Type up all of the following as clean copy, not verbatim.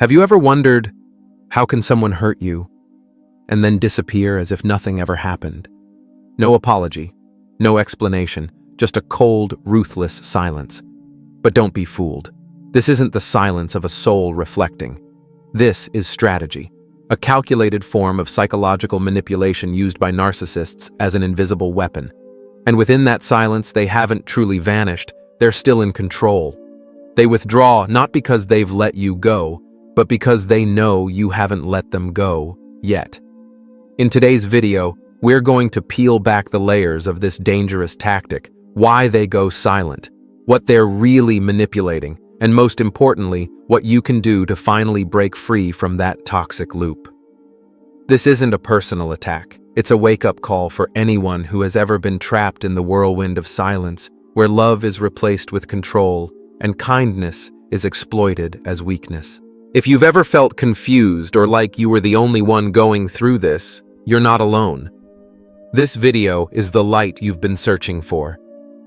Have you ever wondered, how can someone hurt you and then disappear as if nothing ever happened? No apology, no explanation, just a cold, ruthless silence. But don't be fooled. This isn't the silence of a soul reflecting. This is strategy, a calculated form of psychological manipulation used by narcissists as an invisible weapon. And within that silence, they haven't truly vanished, they're still in control. They withdraw not because they've let you go, but because they know you haven't let them go yet. In today's video, we're going to peel back the layers of this dangerous tactic, why they go silent, what they're really manipulating, and most importantly, what you can do to finally break free from that toxic loop. This isn't a personal attack. It's a wake-up call for anyone who has ever been trapped in the whirlwind of silence, where love is replaced with control and kindness is exploited as weakness. If you've ever felt confused or like you were the only one going through this, you're not alone. This video is the light you've been searching for.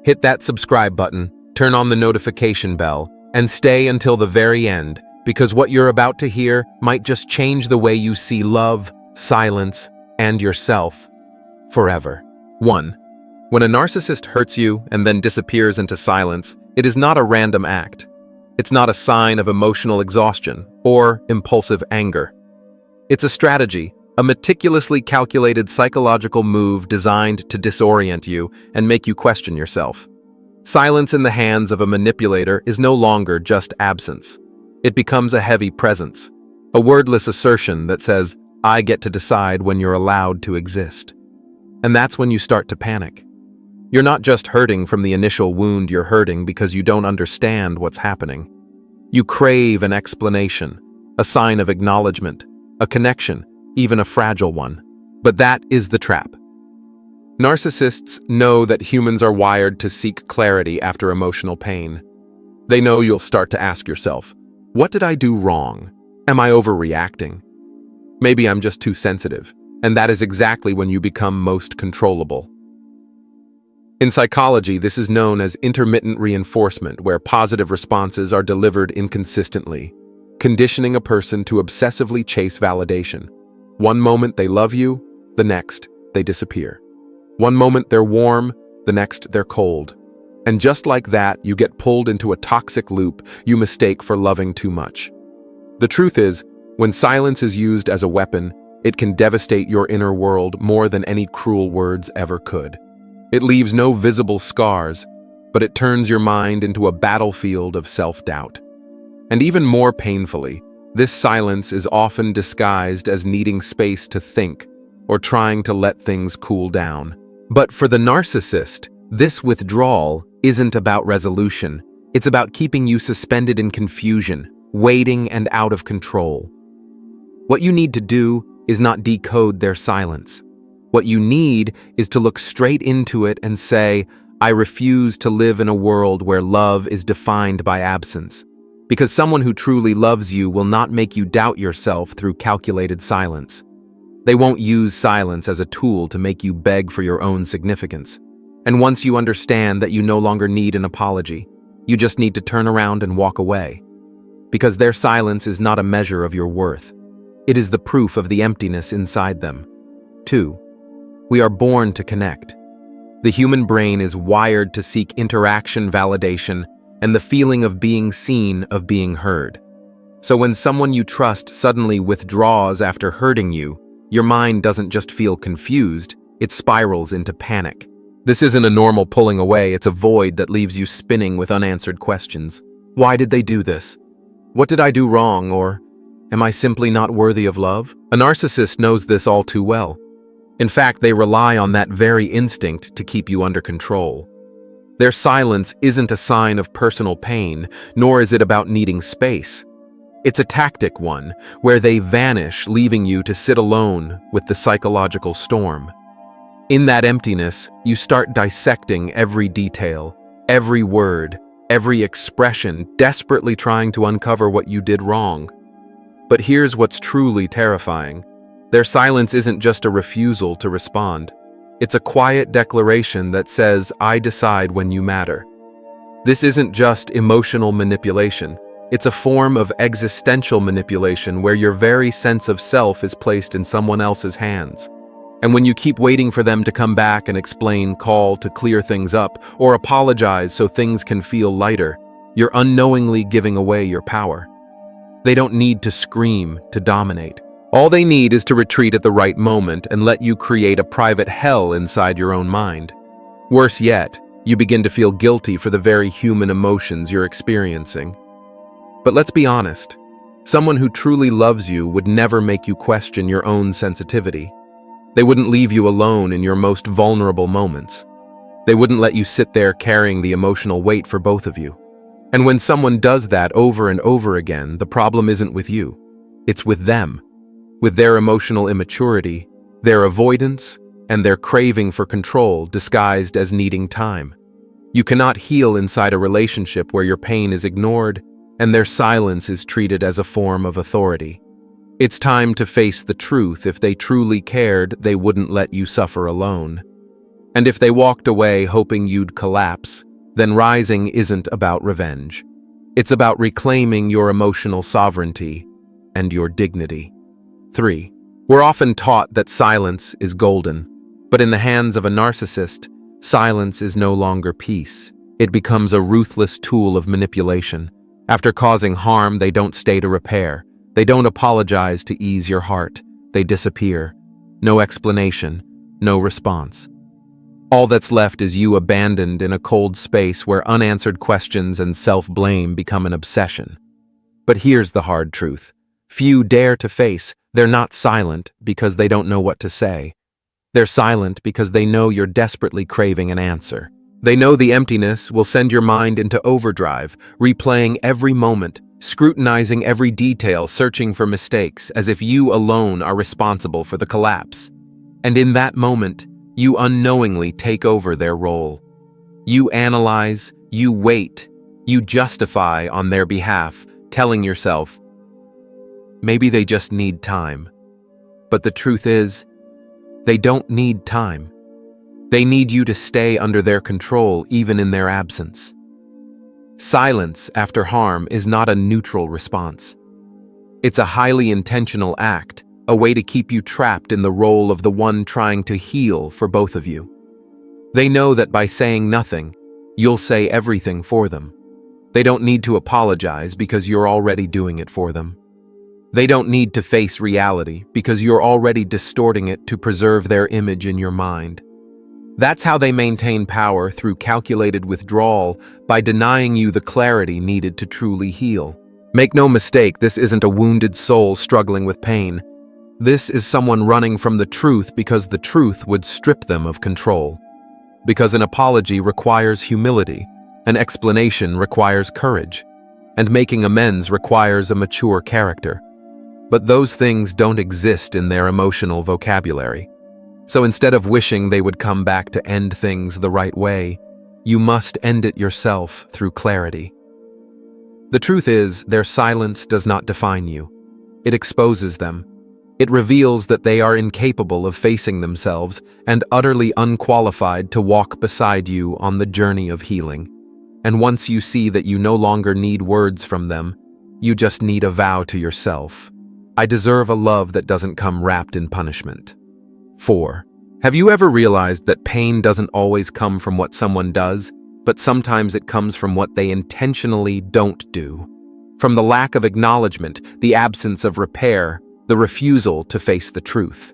Hit that subscribe button, turn on the notification bell, and stay until the very end, because what you're about to hear might just change the way you see love, silence, and yourself forever. 1. When a narcissist hurts you and then disappears into silence, it is not a random act. It's not a sign of emotional exhaustion or impulsive anger. It's a strategy, a meticulously calculated psychological move designed to disorient you and make you question yourself. Silence in the hands of a manipulator is no longer just absence. It becomes a heavy presence, a wordless assertion that says, I get to decide when you're allowed to exist. And that's when you start to panic. You're not just hurting from the initial wound, you're hurting because you don't understand what's happening. You crave an explanation, a sign of acknowledgement, a connection, even a fragile one. But that is the trap. Narcissists know that humans are wired to seek clarity after emotional pain. They know you'll start to ask yourself, what did I do wrong? Am I overreacting? Maybe I'm just too sensitive, and that is exactly when you become most controllable. In psychology, this is known as intermittent reinforcement, where positive responses are delivered inconsistently, conditioning a person to obsessively chase validation. One moment they love you, the next they disappear. One moment they're warm, the next they're cold. And just like that, you get pulled into a toxic loop you mistake for loving too much. The truth is, when silence is used as a weapon, it can devastate your inner world more than any cruel words ever could. It leaves no visible scars, but it turns your mind into a battlefield of self-doubt. And even more painfully, this silence is often disguised as needing space to think or trying to let things cool down. But for the narcissist, this withdrawal isn't about resolution. It's about keeping you suspended in confusion, waiting and out of control. What you need to do is not decode their silence. What you need is to look straight into it and say, I refuse to live in a world where love is defined by absence. Because someone who truly loves you will not make you doubt yourself through calculated silence. They won't use silence as a tool to make you beg for your own significance. And once you understand that you no longer need an apology, you just need to turn around and walk away. Because their silence is not a measure of your worth. It is the proof of the emptiness inside them. 2. We are born to connect. The human brain is wired to seek interaction, validation, and the feeling of being seen, of being heard. So when someone you trust suddenly withdraws after hurting you, your mind doesn't just feel confused, it spirals into panic. This isn't a normal pulling away, it's a void that leaves you spinning with unanswered questions. Why did they do this? What did I do wrong? Or am I simply not worthy of love? A narcissist knows this all too well. In fact, they rely on that very instinct to keep you under control. Their silence isn't a sign of personal pain, nor is it about needing space. It's a tactic one, where they vanish, leaving you to sit alone with the psychological storm. In that emptiness, you start dissecting every detail, every word, every expression, desperately trying to uncover what you did wrong. But here's what's truly terrifying. Their silence isn't just a refusal to respond. It's a quiet declaration that says, I decide when you matter. This isn't just emotional manipulation. It's a form of existential manipulation where your very sense of self is placed in someone else's hands. And when you keep waiting for them to come back and explain, call to clear things up, or apologize so things can feel lighter, you're unknowingly giving away your power. They don't need to scream to dominate. All they need is to retreat at the right moment and let you create a private hell inside your own mind. Worse yet, you begin to feel guilty for the very human emotions you're experiencing. But let's be honest, someone who truly loves you would never make you question your own sensitivity. They wouldn't leave you alone in your most vulnerable moments. They wouldn't let you sit there carrying the emotional weight for both of you. And when someone does that over and over again, the problem isn't with you. It's with them, with their emotional immaturity, their avoidance, and their craving for control disguised as needing time. You cannot heal inside a relationship where your pain is ignored and their silence is treated as a form of authority. It's time to face the truth. If they truly cared, they wouldn't let you suffer alone. And if they walked away hoping you'd collapse, then rising isn't about revenge. It's about reclaiming your emotional sovereignty and your dignity. 3. We're often taught that silence is golden, but in the hands of a narcissist, silence is no longer peace. It becomes a ruthless tool of manipulation. After causing harm, they don't stay to repair. They don't apologize to ease your heart. They disappear. No explanation, no response. All that's left is you abandoned in a cold space where unanswered questions and self-blame become an obsession. But here's the hard truth. Few dare to face. They're not silent because they don't know what to say. They're silent because they know you're desperately craving an answer. They know the emptiness will send your mind into overdrive, replaying every moment, scrutinizing every detail, searching for mistakes, as if you alone are responsible for the collapse. And in that moment, you unknowingly take over their role. You analyze, you wait, you justify on their behalf, telling yourself, maybe they just need time. But the truth is, they don't need time. They need you to stay under their control even in their absence. Silence after harm is not a neutral response. It's a highly intentional act, a way to keep you trapped in the role of the one trying to heal for both of you. They know that by saying nothing, you'll say everything for them. They don't need to apologize because you're already doing it for them. They don't need to face reality because you're already distorting it to preserve their image in your mind. That's how they maintain power, through calculated withdrawal, by denying you the clarity needed to truly heal. Make no mistake, this isn't a wounded soul struggling with pain. This is someone running from the truth because the truth would strip them of control. Because an apology requires humility, an explanation requires courage, and making amends requires a mature character. But those things don't exist in their emotional vocabulary. So instead of wishing they would come back to end things the right way, you must end it yourself through clarity. The truth is, their silence does not define you. It exposes them. It reveals that they are incapable of facing themselves and utterly unqualified to walk beside you on the journey of healing. And once you see that you no longer need words from them, you just need a vow to yourself. I deserve a love that doesn't come wrapped in punishment. 4. Have you ever realized that pain doesn't always come from what someone does, but sometimes it comes from what they intentionally don't do? From the lack of acknowledgement, the absence of repair, the refusal to face the truth.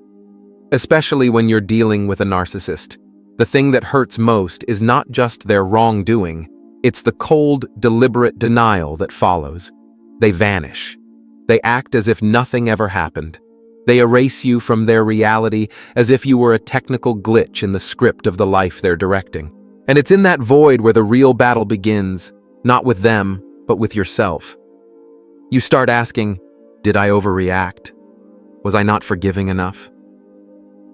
Especially when you're dealing with a narcissist, the thing that hurts most is not just their wrongdoing, it's the cold, deliberate denial that follows. They vanish. They act as if nothing ever happened. They erase you from their reality as if you were a technical glitch in the script of the life they're directing. And it's in that void where the real battle begins, not with them, but with yourself. You start asking, did I overreact? Was I not forgiving enough?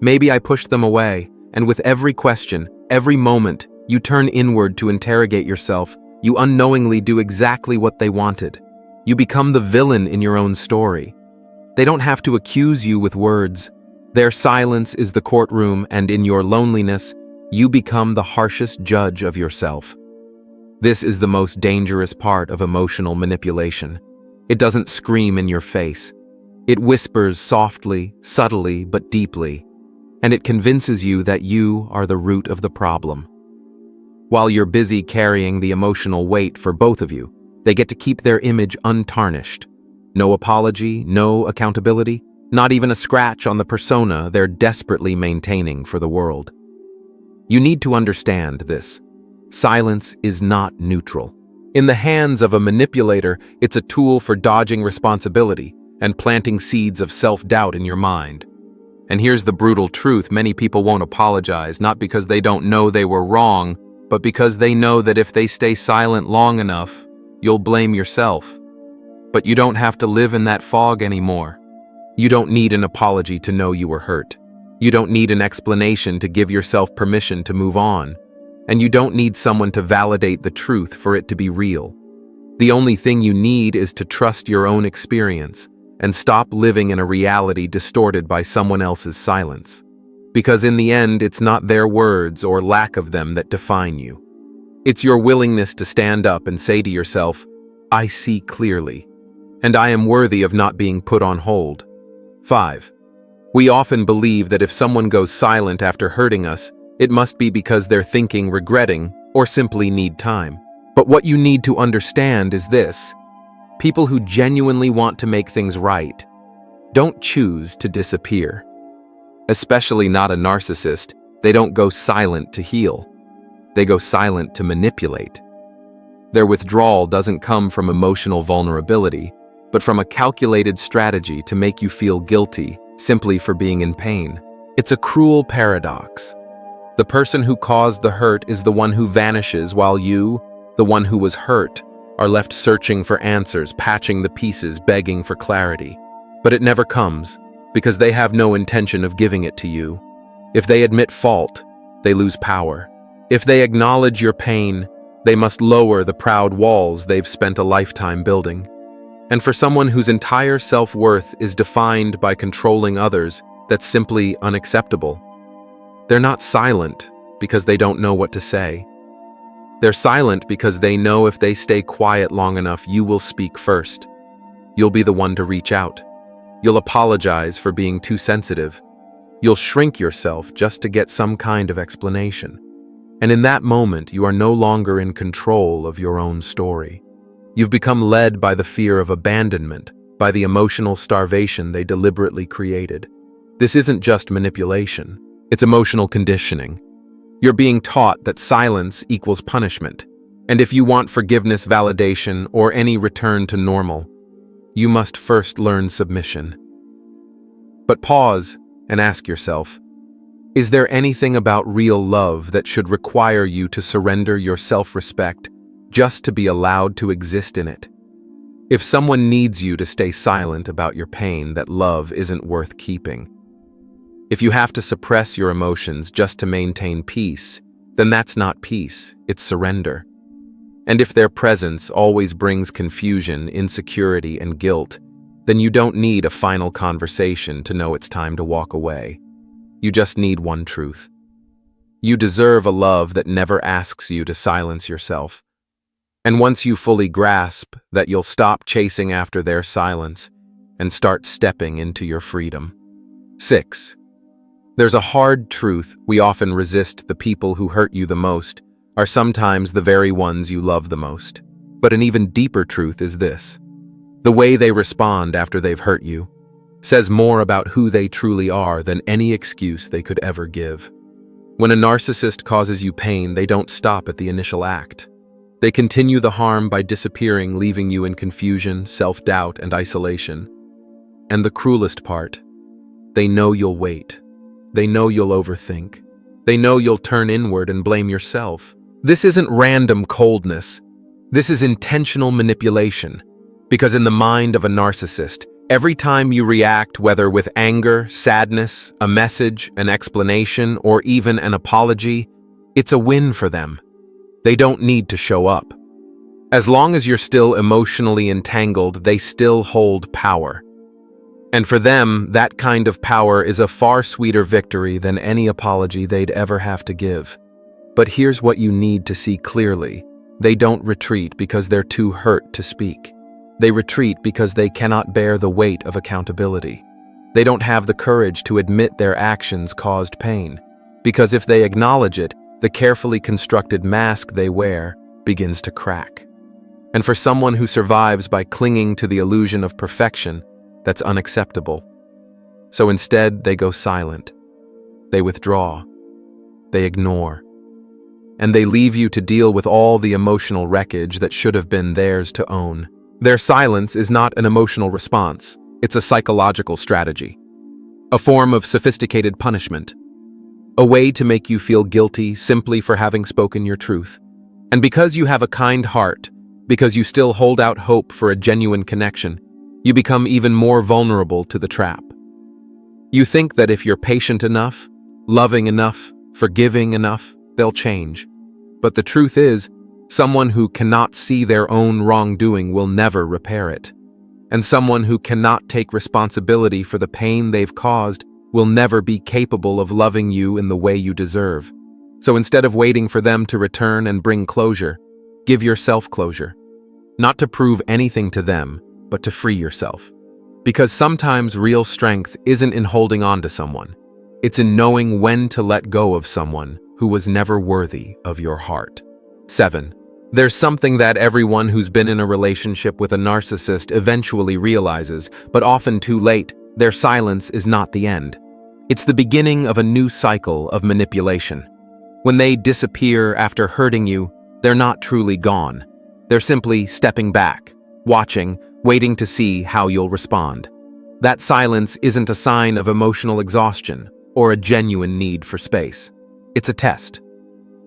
Maybe I pushed them away, and with every question, every moment, you turn inward to interrogate yourself. You unknowingly do exactly what they wanted. You become the villain in your own story. They don't have to accuse you with words. Their silence is the courtroom, and in your loneliness, you become the harshest judge of yourself. This is the most dangerous part of emotional manipulation. It doesn't scream in your face. It whispers softly, subtly, but deeply, and it convinces you that you are the root of the problem. While you're busy carrying the emotional weight for both of you, they get to keep their image untarnished. No apology, no accountability, not even a scratch on the persona they're desperately maintaining for the world. You need to understand this. Silence is not neutral. In the hands of a manipulator, it's a tool for dodging responsibility and planting seeds of self-doubt in your mind. And here's the brutal truth: many people won't apologize, not because they don't know they were wrong, but because they know that if they stay silent long enough, you'll blame yourself. But you don't have to live in that fog anymore. You don't need an apology to know you were hurt. You don't need an explanation to give yourself permission to move on. And you don't need someone to validate the truth for it to be real. The only thing you need is to trust your own experience and stop living in a reality distorted by someone else's silence. Because in the end, it's not their words or lack of them that define you. It's your willingness to stand up and say to yourself, "I see clearly, and I am worthy of not being put on hold." 5. We often believe that if someone goes silent after hurting us, it must be because they're thinking, regretting, or simply need time. But what you need to understand is this: people who genuinely want to make things right don't choose to disappear. Especially not a narcissist. They don't go silent to heal. They go silent to manipulate. Their withdrawal doesn't come from emotional vulnerability, but from a calculated strategy to make you feel guilty simply for being in pain. It's a cruel paradox. The person who caused the hurt is the one who vanishes, while you, the one who was hurt, are left searching for answers, patching the pieces, begging for clarity. But it never comes, because they have no intention of giving it to you. If they admit fault, they lose power. If they acknowledge your pain, they must lower the proud walls they've spent a lifetime building. And for someone whose entire self-worth is defined by controlling others, that's simply unacceptable. They're not silent because they don't know what to say. They're silent because they know if they stay quiet long enough, you will speak first. You'll be the one to reach out. You'll apologize for being too sensitive. You'll shrink yourself just to get some kind of explanation. And in that moment, you are no longer in control of your own story. You've become led by the fear of abandonment, by the emotional starvation they deliberately created. This isn't just manipulation. It's emotional conditioning. You're being taught that silence equals punishment, and if you want forgiveness, validation, or any return to normal, you must first learn submission. But pause and ask yourself, is there anything about real love that should require you to surrender your self-respect just to be allowed to exist in it? If someone needs you to stay silent about your pain, that love isn't worth keeping. If you have to suppress your emotions just to maintain peace, then that's not peace, it's surrender. And if their presence always brings confusion, insecurity, and guilt, then you don't need a final conversation to know it's time to walk away. You just need one truth. You deserve a love that never asks you to silence yourself. And once you fully grasp that, you'll stop chasing after their silence and start stepping into your freedom. 6. There's a hard truth we often resist: the people who hurt you the most are sometimes the very ones you love the most. But an even deeper truth is this: the way they respond after they've hurt you says more about who they truly are than any excuse they could ever give. When a narcissist causes you pain, they don't stop at the initial act. They continue the harm by disappearing, leaving you in confusion, self-doubt, and isolation. And the cruelest part, they know you'll wait. They know you'll overthink. They know you'll turn inward and blame yourself. This isn't random coldness. This is intentional manipulation. Because in the mind of a narcissist, every time you react, whether with anger, sadness, a message, an explanation, or even an apology, it's a win for them. They don't need to show up. As long as you're still emotionally entangled, they still hold power. And for them, that kind of power is a far sweeter victory than any apology they'd ever have to give. But here's what you need to see clearly. They don't retreat because they're too hurt to speak. They retreat because they cannot bear the weight of accountability. They don't have the courage to admit their actions caused pain, because if they acknowledge it, the carefully constructed mask they wear begins to crack. And for someone who survives by clinging to the illusion of perfection, that's unacceptable. So instead, they go silent. They withdraw. They ignore. And they leave you to deal with all the emotional wreckage that should have been theirs to own. Their silence is not an emotional response, it's a psychological strategy. A form of sophisticated punishment. A way to make you feel guilty simply for having spoken your truth. And because you have a kind heart, because you still hold out hope for a genuine connection, you become even more vulnerable to the trap. You think that if you're patient enough, loving enough, forgiving enough, they'll change. But the truth is, someone who cannot see their own wrongdoing will never repair it. And someone who cannot take responsibility for the pain they've caused will never be capable of loving you in the way you deserve. So instead of waiting for them to return and bring closure, give yourself closure. Not to prove anything to them, but to free yourself. Because sometimes real strength isn't in holding on to someone. It's in knowing when to let go of someone who was never worthy of your heart. 7. There's something that everyone who's been in a relationship with a narcissist eventually realizes, but often too late. Their silence is not the end. It's the beginning of a new cycle of manipulation. When they disappear after hurting you, they're not truly gone. They're simply stepping back, watching, waiting to see how you'll respond. That silence isn't a sign of emotional exhaustion or a genuine need for space. It's a test.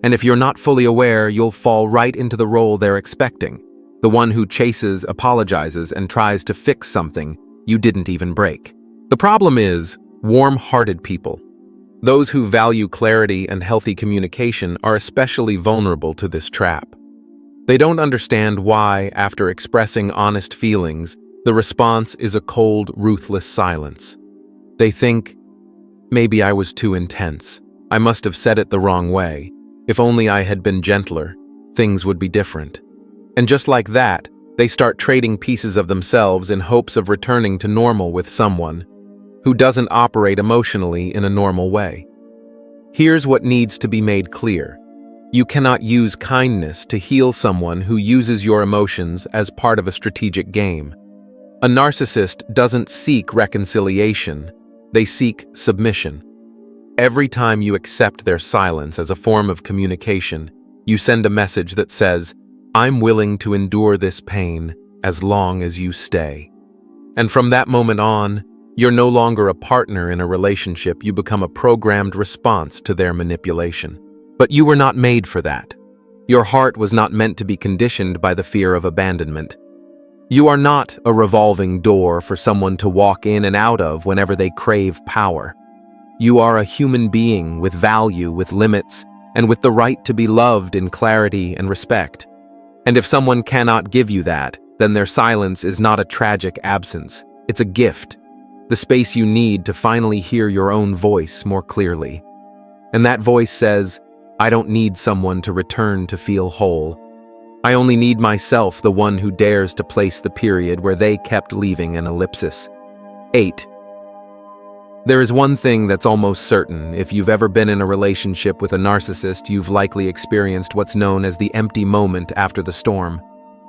And if you're not fully aware, you'll fall right into the role they're expecting, the one who chases, apologizes, and tries to fix something you didn't even break. The problem is, warm-hearted people, those who value clarity and healthy communication, are especially vulnerable to this trap. They don't understand why, after expressing honest feelings, the response is a cold, ruthless silence. They think, maybe I was too intense. I must have said it the wrong way. If only I had been gentler, things would be different. And just like that, they start trading pieces of themselves in hopes of returning to normal with someone who doesn't operate emotionally in a normal way. Here's what needs to be made clear. You cannot use kindness to heal someone who uses your emotions as part of a strategic game. A narcissist doesn't seek reconciliation, they seek submission. Every time you accept their silence as a form of communication, you send a message that says, I'm willing to endure this pain as long as you stay. And from that moment on, you're no longer a partner in a relationship, you become a programmed response to their manipulation. But you were not made for that. Your heart was not meant to be conditioned by the fear of abandonment. You are not a revolving door for someone to walk in and out of whenever they crave power. You are a human being with value, with limits, and with the right to be loved in clarity and respect. And if someone cannot give you that, then their silence is not a tragic absence. It's a gift, the space you need to finally hear your own voice more clearly. And that voice says, I don't need someone to return to feel whole. I only need myself, the one who dares to place the period where they kept leaving an ellipsis. 8. There is one thing that's almost certain. If you've ever been in a relationship with a narcissist, you've likely experienced what's known as the empty moment after the storm.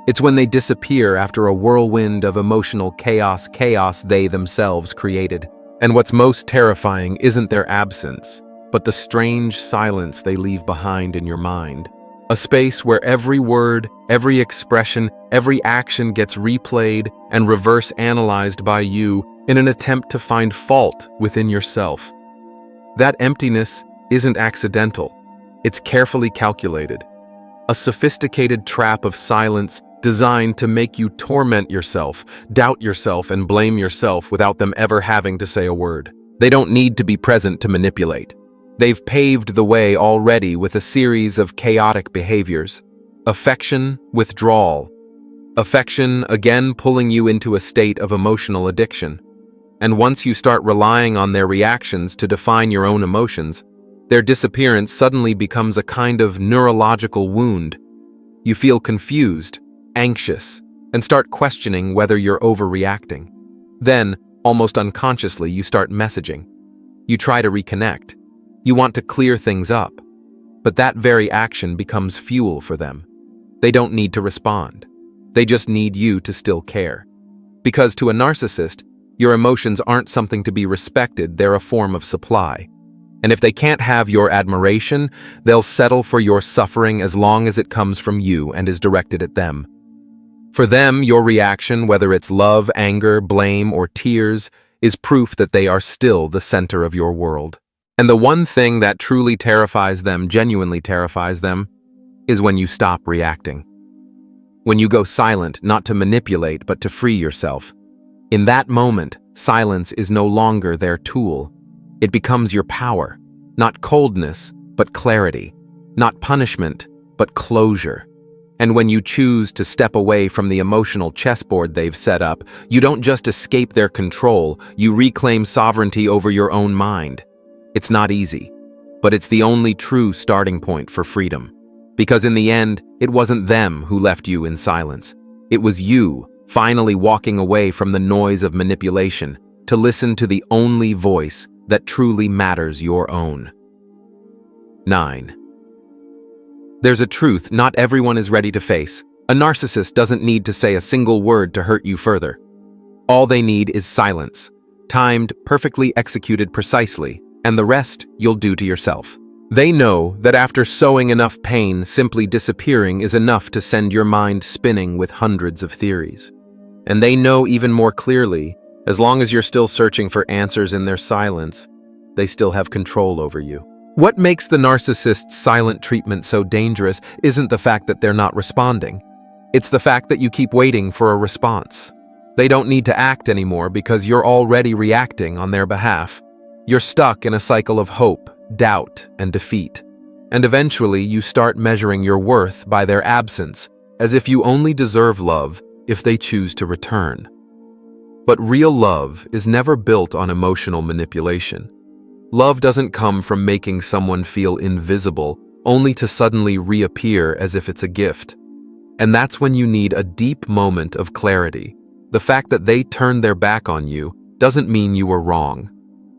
It's when they disappear after a whirlwind of emotional chaos they themselves created. And what's most terrifying isn't their absence, but the strange silence they leave behind in your mind. A space where every word, every expression, every action gets replayed and reverse analyzed by you in an attempt to find fault within yourself. That emptiness isn't accidental. It's carefully calculated. A sophisticated trap of silence designed to make you torment yourself, doubt yourself, and blame yourself without them ever having to say a word. They don't need to be present to manipulate. They've paved the way already with a series of chaotic behaviors. Affection, withdrawal. Affection, again pulling you into a state of emotional addiction. And once you start relying on their reactions to define your own emotions, their disappearance suddenly becomes a kind of neurological wound. You feel confused, anxious, and start questioning whether you're overreacting. Then, almost unconsciously, you start messaging. You try to reconnect. You want to clear things up. But that very action becomes fuel for them. They don't need to respond. They just need you to still care. Because to a narcissist, your emotions aren't something to be respected, they're a form of supply. And if they can't have your admiration, they'll settle for your suffering as long as it comes from you and is directed at them. For them, your reaction, whether it's love, anger, blame, or tears, is proof that they are still the center of your world. And the one thing that truly terrifies them, genuinely terrifies them, is when you stop reacting. When you go silent, not to manipulate, but to free yourself. In that moment, silence is no longer their tool. It becomes your power. Not coldness, but clarity. Not punishment, but closure. And when you choose to step away from the emotional chessboard they've set up, you don't just escape their control, you reclaim sovereignty over your own mind. It's not easy, but it's the only true starting point for freedom. Because in the end, it wasn't them who left you in silence. It was you, finally walking away from the noise of manipulation, to listen to the only voice that truly matters, your own. 9. There's a truth not everyone is ready to face. A narcissist doesn't need to say a single word to hurt you further. All they need is silence, timed, perfectly executed precisely, and the rest you'll do to yourself. They know that after sowing enough pain, simply disappearing is enough to send your mind spinning with hundreds of theories. And they know even more clearly, as long as you're still searching for answers in their silence, they still have control over you. What makes the narcissist's silent treatment so dangerous isn't the fact that they're not responding. It's the fact that you keep waiting for a response. They don't need to act anymore because you're already reacting on their behalf. You're stuck in a cycle of hope, doubt, and defeat. And eventually you start measuring your worth by their absence, as if you only deserve love if they choose to return. But real love is never built on emotional manipulation. Love doesn't come from making someone feel invisible, only to suddenly reappear as if it's a gift. And that's when you need a deep moment of clarity. The fact that they turned their back on you doesn't mean you were wrong.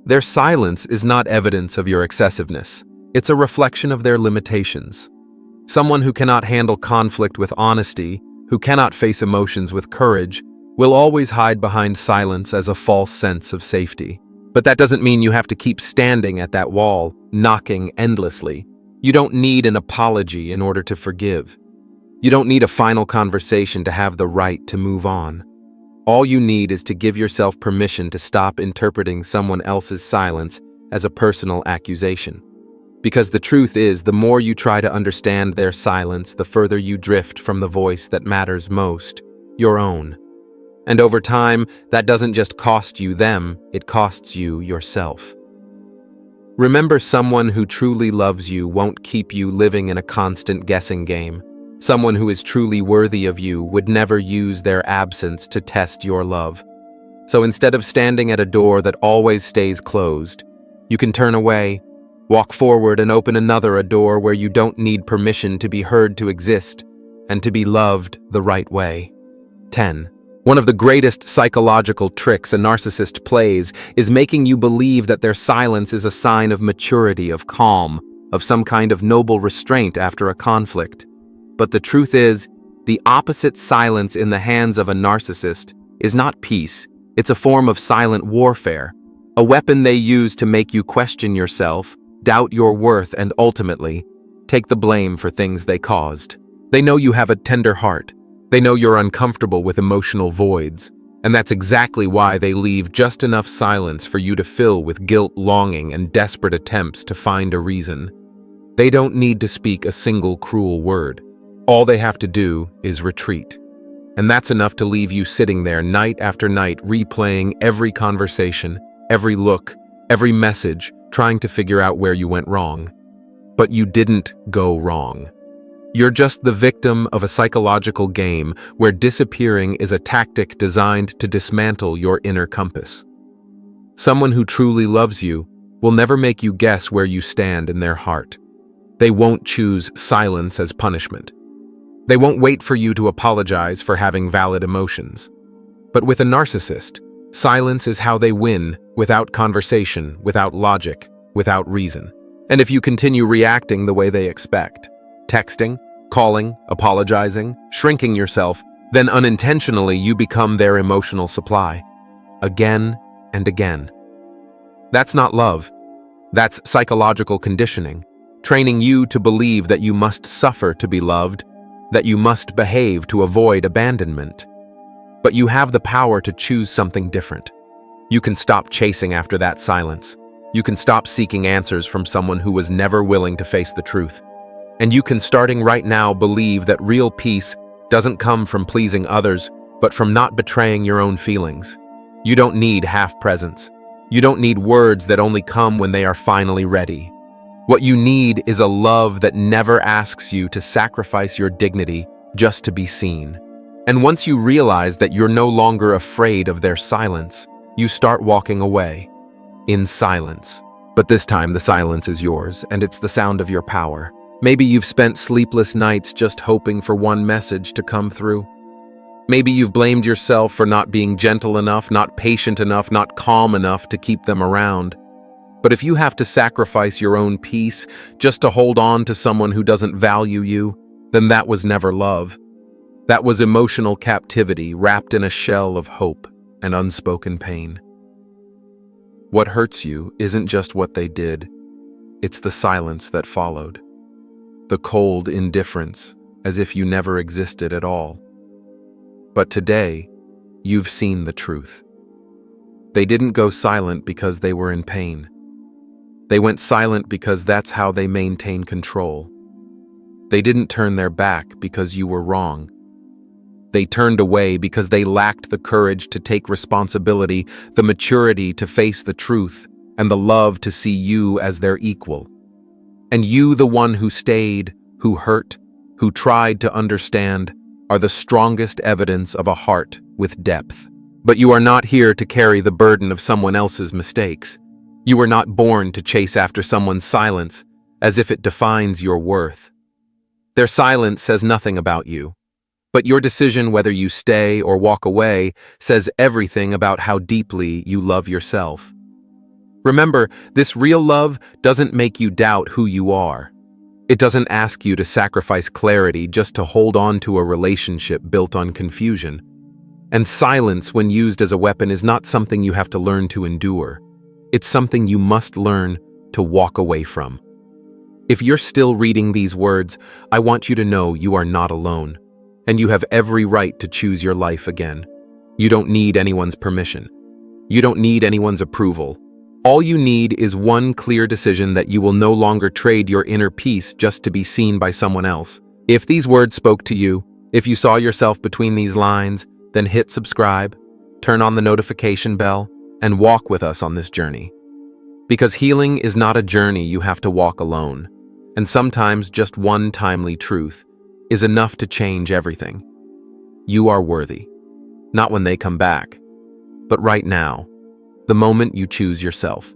Their silence is not evidence of your excessiveness. It's a reflection of their limitations. Someone who cannot handle conflict with honesty, who cannot face emotions with courage, will always hide behind silence as a false sense of safety. But that doesn't mean you have to keep standing at that wall, knocking endlessly. You don't need an apology in order to forgive. You don't need a final conversation to have the right to move on. All you need is to give yourself permission to stop interpreting someone else's silence as a personal accusation. Because the truth is, the more you try to understand their silence, the further you drift from the voice that matters most, your own. And over time, that doesn't just cost you them, it costs you yourself. Remember, someone who truly loves you won't keep you living in a constant guessing game. Someone who is truly worthy of you would never use their absence to test your love. So instead of standing at a door that always stays closed, you can turn away, walk forward, and open a door where you don't need permission to be heard to exist and to be loved the right way. 10. One of the greatest psychological tricks a narcissist plays is making you believe that their silence is a sign of maturity, of calm, of some kind of noble restraint after a conflict. But the truth is, the opposite silence in the hands of a narcissist is not peace. It's a form of silent warfare, a weapon they use to make you question yourself, doubt your worth, and ultimately, take the blame for things they caused. They know you have a tender heart. They know you're uncomfortable with emotional voids, and that's exactly why they leave just enough silence for you to fill with guilt, longing, and desperate attempts to find a reason. They don't need to speak a single cruel word. All they have to do is retreat. And that's enough to leave you sitting there night after night, replaying every conversation, every look, every message, trying to figure out where you went wrong. But you didn't go wrong. You're just the victim of a psychological game where disappearing is a tactic designed to dismantle your inner compass. Someone who truly loves you will never make you guess where you stand in their heart. They won't choose silence as punishment. They won't wait for you to apologize for having valid emotions. But with a narcissist, silence is how they win, without conversation, without logic, without reason. And if you continue reacting the way they expect, texting, calling, apologizing, shrinking yourself, then unintentionally you become their emotional supply, again and again. That's not love. That's psychological conditioning, training you to believe that you must suffer to be loved, that you must behave to avoid abandonment. But you have the power to choose something different. You can stop chasing after that silence. You can stop seeking answers from someone who was never willing to face the truth. And you can, starting right now, believe that real peace doesn't come from pleasing others, but from not betraying your own feelings. You don't need half presents. You don't need words that only come when they are finally ready. What you need is a love that never asks you to sacrifice your dignity just to be seen. And once you realize that you're no longer afraid of their silence, you start walking away. In silence. But this time the silence is yours, and it's the sound of your power. Maybe you've spent sleepless nights just hoping for one message to come through. Maybe you've blamed yourself for not being gentle enough, not patient enough, not calm enough to keep them around. But if you have to sacrifice your own peace just to hold on to someone who doesn't value you, then that was never love. That was emotional captivity wrapped in a shell of hope and unspoken pain. What hurts you isn't just what they did, it's the silence that followed. The cold indifference, as if you never existed at all. But today, you've seen the truth. They didn't go silent because they were in pain. They went silent because that's how they maintain control. They didn't turn their back because you were wrong. They turned away because they lacked the courage to take responsibility, the maturity to face the truth, and the love to see you as their equal. And you, the one who stayed, who hurt, who tried to understand, are the strongest evidence of a heart with depth. But you are not here to carry the burden of someone else's mistakes. You were not born to chase after someone's silence, as if it defines your worth. Their silence says nothing about you. But your decision whether you stay or walk away says everything about how deeply you love yourself. Remember, this real love doesn't make you doubt who you are. It doesn't ask you to sacrifice clarity just to hold on to a relationship built on confusion. And silence, when used as a weapon, is not something you have to learn to endure. It's something you must learn to walk away from. If you're still reading these words, I want you to know you are not alone. And you have every right to choose your life again. You don't need anyone's permission. You don't need anyone's approval. All you need is one clear decision that you will no longer trade your inner peace just to be seen by someone else. If these words spoke to you, if you saw yourself between these lines, then hit subscribe, turn on the notification bell, and walk with us on this journey. Because healing is not a journey you have to walk alone, and sometimes just one timely truth is enough to change everything. You are worthy. Not when they come back, but right now, the moment you choose yourself.